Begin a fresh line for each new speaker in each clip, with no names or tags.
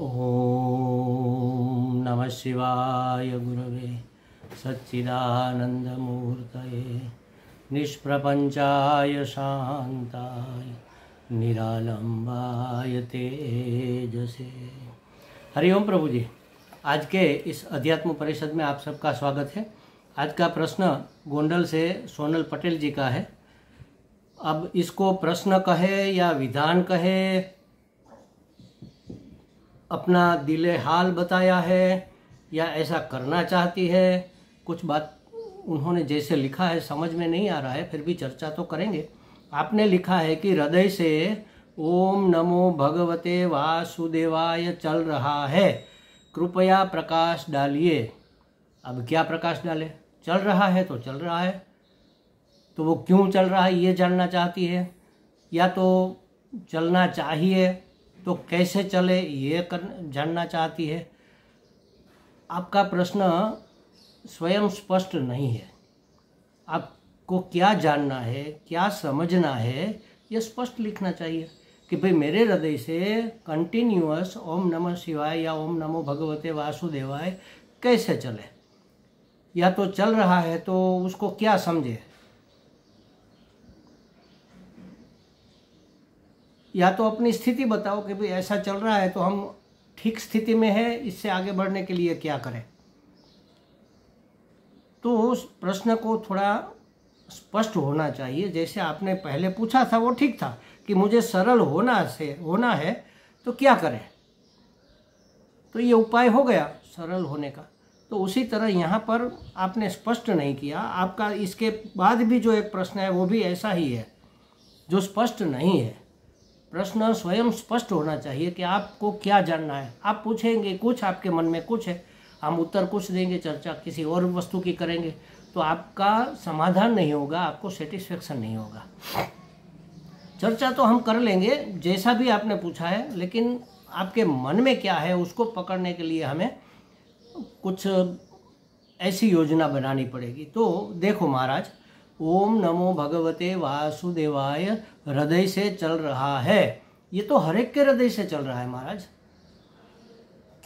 ओम नमः शिवाय गुरवे सच्चिदानंदमूर्तये निष्प्रपंचाय शांताय निरालंबाय तेजसे। हरिओम प्रभु जी, आज के इस अध्यात्म परिषद में आप सबका स्वागत है। आज का प्रश्न गोंडल से सोनल पटेल जी का है। अब इसको प्रश्न कहे या विधान कहे, अपना दिले हाल बताया है या ऐसा करना चाहती है, कुछ बात उन्होंने जैसे लिखा है समझ में नहीं आ रहा है, फिर भी चर्चा तो करेंगे। आपने लिखा है कि हृदय से ओम नमो भगवते वासुदेवाय चल रहा है, कृपया प्रकाश डालिए। अब क्या प्रकाश डाले? चल रहा है तो चल रहा है, तो वो क्यों चल रहा है ये जानना चाहती है, या तो चलना चाहिए तो कैसे चले ये जानना चाहती है। आपका प्रश्न स्वयं स्पष्ट नहीं है। आपको क्या जानना है, क्या समझना है, ये स्पष्ट लिखना चाहिए कि भाई मेरे हृदय से कंटिन्यूअस ओम नमः शिवाय या ओम नमो भगवते वासुदेवाय कैसे चले, या तो चल रहा है तो उसको क्या समझे, या तो अपनी स्थिति बताओ कि भाई ऐसा चल रहा है तो हम ठीक स्थिति में है, इससे आगे बढ़ने के लिए क्या करें। तो उस प्रश्न को थोड़ा स्पष्ट होना चाहिए। जैसे आपने पहले पूछा था वो ठीक था कि मुझे सरल होना है तो क्या करें, तो ये उपाय हो गया सरल होने का। तो उसी तरह यहाँ पर आपने स्पष्ट नहीं किया। आपका इसके बाद भी जो एक प्रश्न है वो भी ऐसा ही है जो स्पष्ट नहीं है। प्रश्न स्वयं स्पष्ट होना चाहिए कि आपको क्या जानना है। आप पूछेंगे कुछ, आपके मन में कुछ है, हम उत्तर कुछ देंगे, चर्चा किसी और वस्तु की करेंगे, तो आपका समाधान नहीं होगा, आपको सेटिस्फेक्शन नहीं होगा। चर्चा तो हम कर लेंगे जैसा भी आपने पूछा है, लेकिन आपके मन में क्या है उसको पकड़ने के लिए हमें कुछ ऐसी योजना बनानी पड़ेगी। तो देखो महाराज, ओम नमो भगवते वासुदेवाय हृदय से चल रहा है, ये तो हर एक के हृदय से चल रहा है महाराज।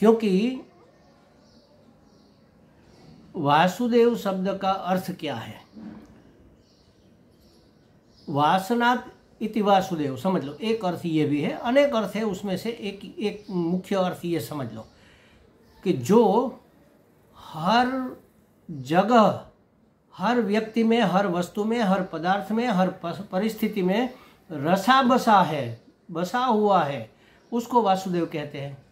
क्योंकि वासुदेव शब्द का अर्थ क्या है? वासनात् इति वासुदेव, समझ लो। एक अर्थ ये भी है, अनेक अर्थ है, उसमें से एक मुख्य अर्थ ये समझ लो कि जो हर जगह, हर व्यक्ति में, हर वस्तु में, हर पदार्थ में, हर परिस्थिति में रसा बसा है, बसा हुआ है, उसको वासुदेव कहते हैं।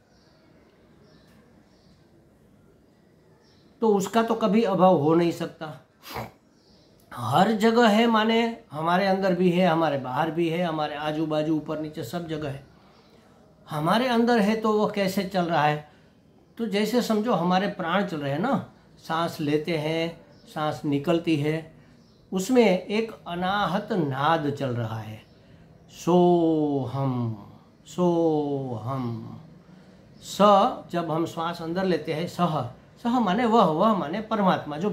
तो उसका तो कभी अभाव हो नहीं सकता। हर जगह है माने हमारे अंदर भी है, हमारे बाहर भी है, हमारे आजू बाजू ऊपर नीचे सब जगह है। हमारे अंदर है तो वो कैसे चल रहा है? तो जैसे समझो हमारे प्राण चल रहे हैं ना, सांस लेते हैं, सांस निकलती है, उसमें एक अनाहत नाद चल रहा है, सोहम सोहम। स जब हम श्वास अंदर लेते हैं, सह माने वह माने परमात्मा जो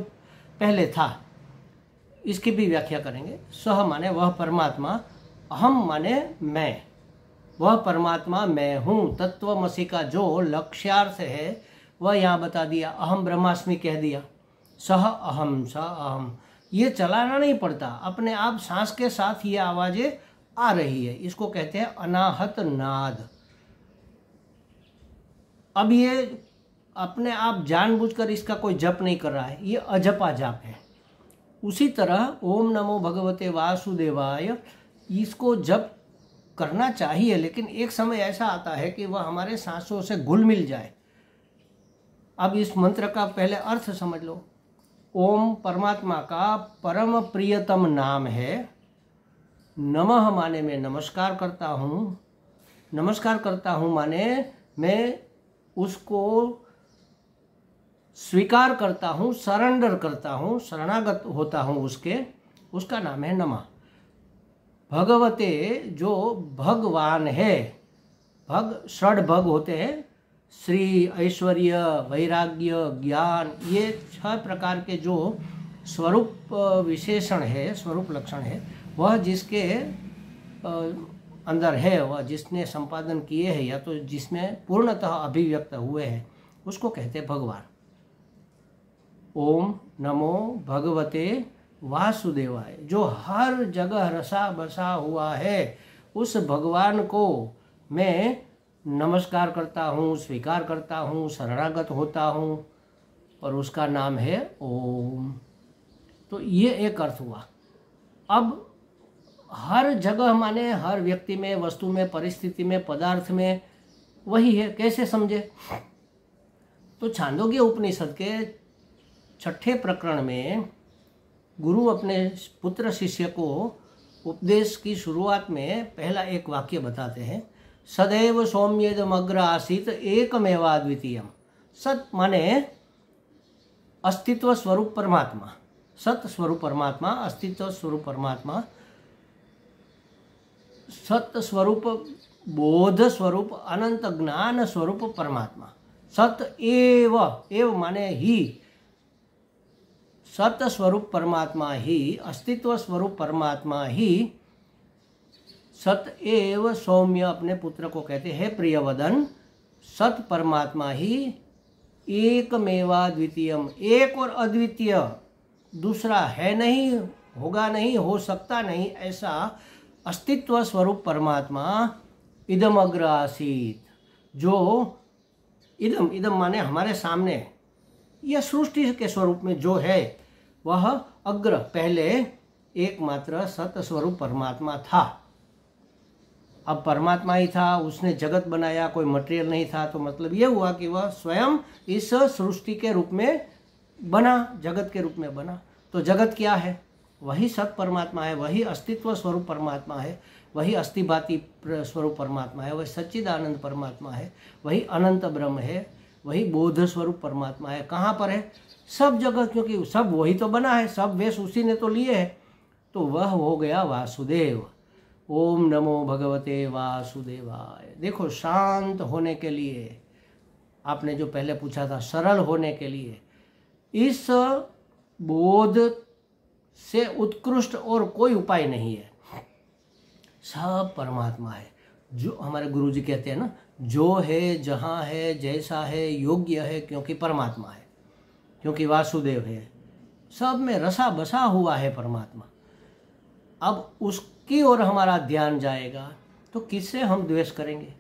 पहले था, इसकी भी व्याख्या करेंगे। सह माने वह परमात्मा, अहम माने मैं, वह परमात्मा मैं हूँ। तत्वमसि का जो लक्ष्यार्थ है वह यहाँ बता दिया, अहम ब्रह्मास्मि कह दिया। सह अहम स अहम, ये चलाना नहीं पड़ता, अपने आप सांस के साथ ये आवाज़ें आ रही है, इसको कहते हैं अनाहत नाद। अब ये अपने आप जानबूझकर इसका कोई जप नहीं कर रहा है, ये अजपा जाप है। उसी तरह ओम नमो भगवते वासुदेवाय, इसको जप करना चाहिए, लेकिन एक समय ऐसा आता है कि वह हमारे सांसों से घुल मिल जाए। अब इस मंत्र का पहले अर्थ समझ लो। ओम परमात्मा का परम प्रियतम नाम है। नमः माने मैं नमस्कार करता हूँ, नमस्कार करता हूँ माने मैं उसको स्वीकार करता हूँ, सरेंडर करता हूँ, शरणागत होता हूँ उसका नाम है नमः। भगवते जो भगवान है, भग षड भग होते हैं, श्री, ऐश्वर्य, वैराग्य, ज्ञान, ये 6 प्रकार के जो स्वरूप विशेषण है, स्वरूप लक्षण है, वह जिसके अंदर है, वह जिसने संपादन किए हैं या तो जिसमें पूर्णतः अभिव्यक्त हुए हैं, उसको कहते हैं भगवान। ओम नमो भगवते वासुदेवाय। जो हर जगह रसा बसा हुआ है, उस भगवान को मैं नमस्कार करता हूँ, स्वीकार करता हूँ, शरणागत होता हूँ, और उसका नाम है ओम। तो ये एक अर्थ हुआ। अब हर जगह माने हर व्यक्ति में, वस्तु में, परिस्थिति में, पदार्थ में वही है। कैसे समझे? तो छांदोग्य उपनिषद के 6ठे प्रकरण में गुरु अपने पुत्र शिष्य को उपदेश की शुरुआत में पहला एक वाक्य बताते हैं, सदैव सौम्येदमग्र आसीत एकमेवाद्वितीयम। सत माने अस्तित्व स्वरूप परमात्मा, सत स्वरूप परमात्मा, अस्तित्व स्वरूप परमात्मा, सत स्वरूप, बोध स्वरूप, अनंत ज्ञान स्वरूप परमात्मा। सत एव, एव माने ही, सत स्वरूप परमात्मा ही, अस्तित्व स्वरूप परमात्मा ही, सत एव सौम्य अपने पुत्र को कहते हैं प्रियवदन, सत परमात्मा ही एकमेवा द्वितीयम, एक और अद्वितीय, दूसरा है नहीं, होगा नहीं, हो सकता नहीं, ऐसा अस्तित्व स्वरूप परमात्मा इदम अग्र आसीत। जो इदम, इदम माने हमारे सामने, यह सृष्टि के स्वरूप में जो है वह अग्र, पहले एकमात्र सत स्वरूप परमात्मा था। अब परमात्मा ही था, उसने जगत बनाया, कोई मटेरियल नहीं था, तो मतलब ये हुआ कि वह स्वयं इस सृष्टि के रूप में बना, जगत के रूप में बना। तो जगत क्या है? वही सत परमात्मा है, वही अस्तित्व स्वरूप परमात्मा है, वही अस्तिभाति स्वरूप परमात्मा है, वही सच्चिदानंद परमात्मा है, वही अनंत ब्रह्म है, वही बोध स्वरूप परमात्मा है। कहाँ पर है? सब जगह, क्योंकि सब वही तो बना है, सब वेश उसी ने तो लिए है। तो वह हो गया वासुदेव। ओम नमो भगवते वासुदेवाय। देखो, शांत होने के लिए, आपने जो पहले पूछा था, सरल होने के लिए, इस बोध से उत्कृष्ट और कोई उपाय नहीं है। सब परमात्मा है। जो हमारे गुरुजी कहते हैं ना, जो है, जहाँ है, जैसा है, योग्य है, क्योंकि परमात्मा है, क्योंकि वासुदेव है, सब में रसा बसा हुआ है परमात्मा। अब उसकी ओर हमारा ध्यान जाएगा तो किससे हम द्वेष करेंगे,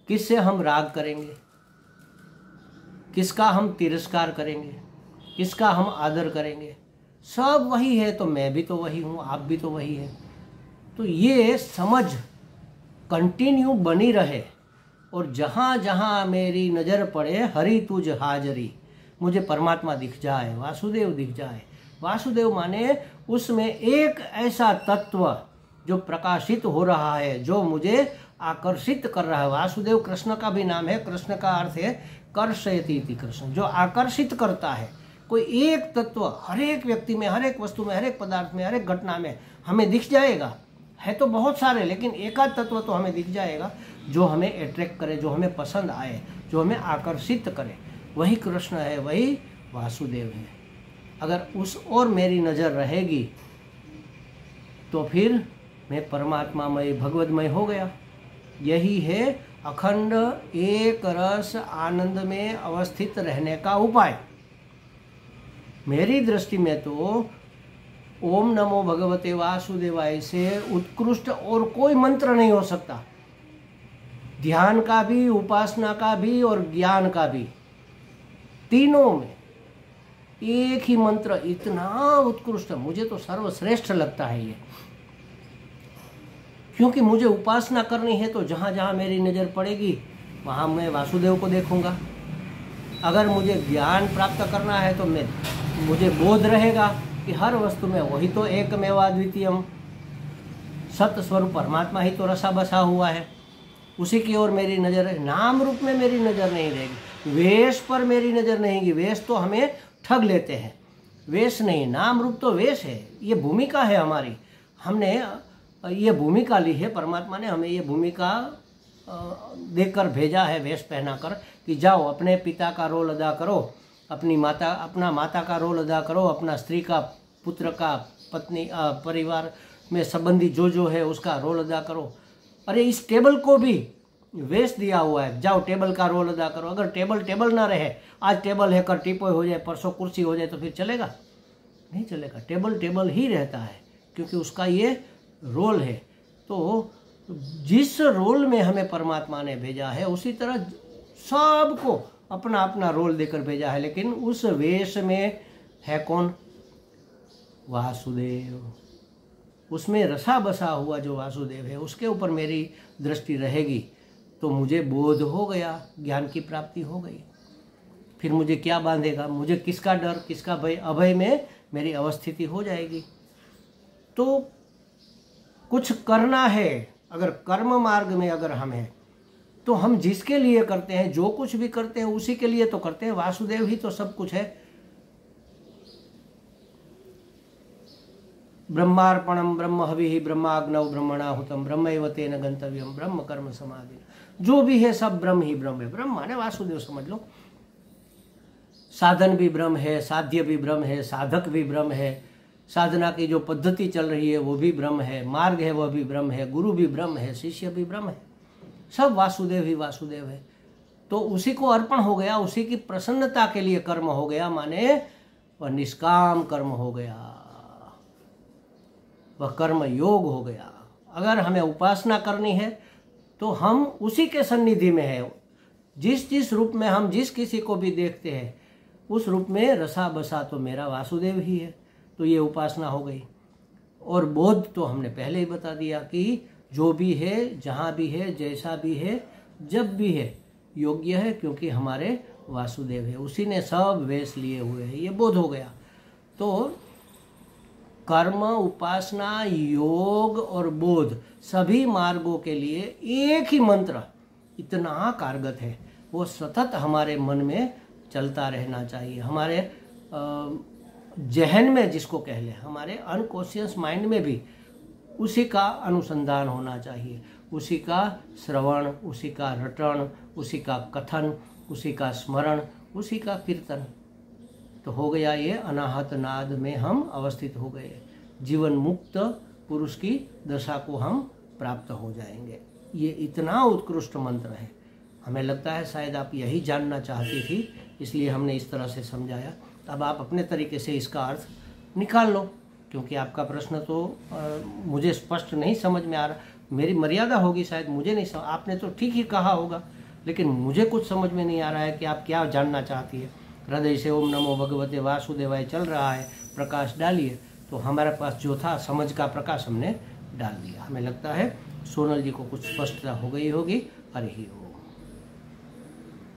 किससे हम राग करेंगे, किसका हम तिरस्कार करेंगे, किसका हम आदर करेंगे? सब वही है, तो मैं भी तो वही हूँ, आप भी तो वही है। तो ये समझ कंटिन्यू बनी रहे, और जहाँ जहाँ मेरी नज़र पड़े हरि तुझ हाजरी, मुझे परमात्मा दिख जाए, वासुदेव दिख जाए। वासुदेव माने उसमें एक ऐसा तत्व जो प्रकाशित हो रहा है, जो मुझे आकर्षित कर रहा है। वासुदेव कृष्ण का भी नाम है, कृष्ण का अर्थ है कर्षयति इति कृष्ण, जो आकर्षित करता है। कोई एक तत्व हर एक व्यक्ति में, हर एक वस्तु में, हर एक पदार्थ में, हर एक घटना में हमें दिख जाएगा। है तो बहुत सारे, लेकिन एकाध तत्व तो हमें दिख जाएगा जो हमें अट्रैक्ट करे, जो हमें पसंद आए, जो हमें आकर्षित करे। वही कृष्ण है, वही वासुदेव है। अगर उस ओर मेरी नज़र रहेगी तो फिर मैं परमात्मामय, भगवदमय हो गया। यही है अखंड एक रस आनंद में अवस्थित रहने का उपाय। मेरी दृष्टि में तो ओम नमो भगवते वासुदेवाय से उत्कृष्ट और कोई मंत्र नहीं हो सकता। ध्यान का भी, उपासना का भी और ज्ञान का भी, तीनों में एक ही मंत्र इतना उत्कृष्ट, मुझे तो सर्वश्रेष्ठ लगता है ये। क्योंकि मुझे उपासना करनी है तो जहाँ जहाँ मेरी नज़र पड़ेगी वहाँ मैं वासुदेव को देखूंगा। अगर मुझे ज्ञान प्राप्त करना है तो मुझे बोध रहेगा कि हर वस्तु में वही तो एकमेवा द्वितीयम, सत स्वरूप परमात्मा ही तो रसा बसा हुआ है, उसी की ओर मेरी नज़र है। नाम रूप में मेरी नज़र नहीं रहेगी, वेश पर मेरी नज़र नहीं रहेगी। वेश तो हमें ठग लेते हैं, वेश नहीं, नाम रूप तो वेश है। ये भूमिका है हमारी, हमने ये भूमिका ली है, परमात्मा ने हमें ये भूमिका देकर भेजा है, वेश पहना कर, कि जाओ अपने पिता का रोल अदा करो, अपना माता का रोल अदा करो, अपना स्त्री का, पुत्र का, पत्नी, परिवार में संबंधी जो है उसका रोल अदा करो। अरे इस टेबल को भी वेस्ट दिया हुआ है, जाओ टेबल का रोल अदा करो। अगर टेबल ना रहे, आज टेबल है कल टीपोय हो जाए, परसों कुर्सी हो जाए, तो फिर चलेगा? नहीं चलेगा। टेबल ही रहता है, क्योंकि उसका ये रोल है। तो जिस रोल में हमें परमात्मा ने भेजा है, उसी तरह सबको अपना अपना रोल देकर भेजा है। लेकिन उस वेश में है कौन? वासुदेव। उसमें रसा बसा हुआ जो वासुदेव है, उसके ऊपर मेरी दृष्टि रहेगी तो मुझे बोध हो गया, ज्ञान की प्राप्ति हो गई। फिर मुझे क्या बांधेगा? मुझे किसका डर, किसका भय? अभय में मेरी अवस्थिति हो जाएगी। तो कुछ करना है, अगर कर्म मार्ग में अगर हम हैं, तो हम जिसके लिए करते हैं, जो कुछ भी करते हैं, उसी के लिए तो करते हैं। वासुदेव ही तो सब कुछ है। ब्रह्मार्पणम ब्रह्म हविः ब्रह्माग्नौ ब्रह्मणाहुतम ब्रह्मैव तेन गंतव्यम ब्रह्म कर्म समाधि। जो भी है सब ब्रह्म ही ब्रह्म है। ब्रह्म माने वासुदेव समझ लो। साधन भी ब्रह्म है, साध्य भी ब्रह्म है, साधक भी ब्रह्म है, साधना की जो पद्धति चल रही है वो भी ब्रह्म है, मार्ग है वह भी ब्रह्म है, गुरु भी ब्रह्म है, शिष्य भी ब्रह्म है, सब वासुदेव ही वासुदेव है। तो उसी को अर्पण हो गया, उसी की प्रसन्नता के लिए कर्म हो गया, माने वह निष्काम कर्म हो गया, वह कर्म योग हो गया। अगर हमें उपासना करनी है तो हम उसी के सन्निधि में है। जिस जिस रूप में हम जिस किसी को भी देखते हैं, उस रूप में रसा बसा तो मेरा वासुदेव ही है। तो ये उपासना हो गई। और बोध तो हमने पहले ही बता दिया कि जो भी है, जहाँ भी है, जैसा भी है, जब भी है, योग्य है, क्योंकि हमारे वासुदेव है, उसी ने सब वेश लिए हुए हैं। ये बोध हो गया। तो कर्म, उपासना, योग और बोध सभी मार्गों के लिए एक ही मंत्र इतना कारगर है, वो सतत हमारे मन में चलता रहना चाहिए। हमारे जहन में, जिसको कह लें, हमारे अनकॉन्शियस माइंड में भी उसी का अनुसंधान होना चाहिए, उसी का श्रवण, उसी का रटन, उसी का कथन, उसी का स्मरण, उसी का कीर्तन। तो हो गया ये अनाहत नाद में हम अवस्थित हो गए। जीवन मुक्त पुरुष की दशा को हम प्राप्त हो जाएंगे। ये इतना उत्कृष्ट मंत्र है। हमें लगता है शायद आप यही जानना चाहती थी, इसलिए हमने इस तरह से समझाया। अब आप अपने तरीके से इसका अर्थ निकाल लो, क्योंकि आपका प्रश्न तो मुझे स्पष्ट नहीं समझ में आ रहा। मेरी मर्यादा होगी शायद, मुझे नहीं समझ, आपने तो ठीक ही कहा होगा, लेकिन मुझे कुछ समझ में नहीं आ रहा है कि आप क्या जानना चाहती है। हृदय से ओम नमो भगवते वासुदेवाय चल रहा है, प्रकाश डालिए। तो हमारे पास जो था समझ का प्रकाश हमने डाल दिया। हमें लगता है सोनल जी को कुछ स्पष्टता हो गई होगी। हरि ओम।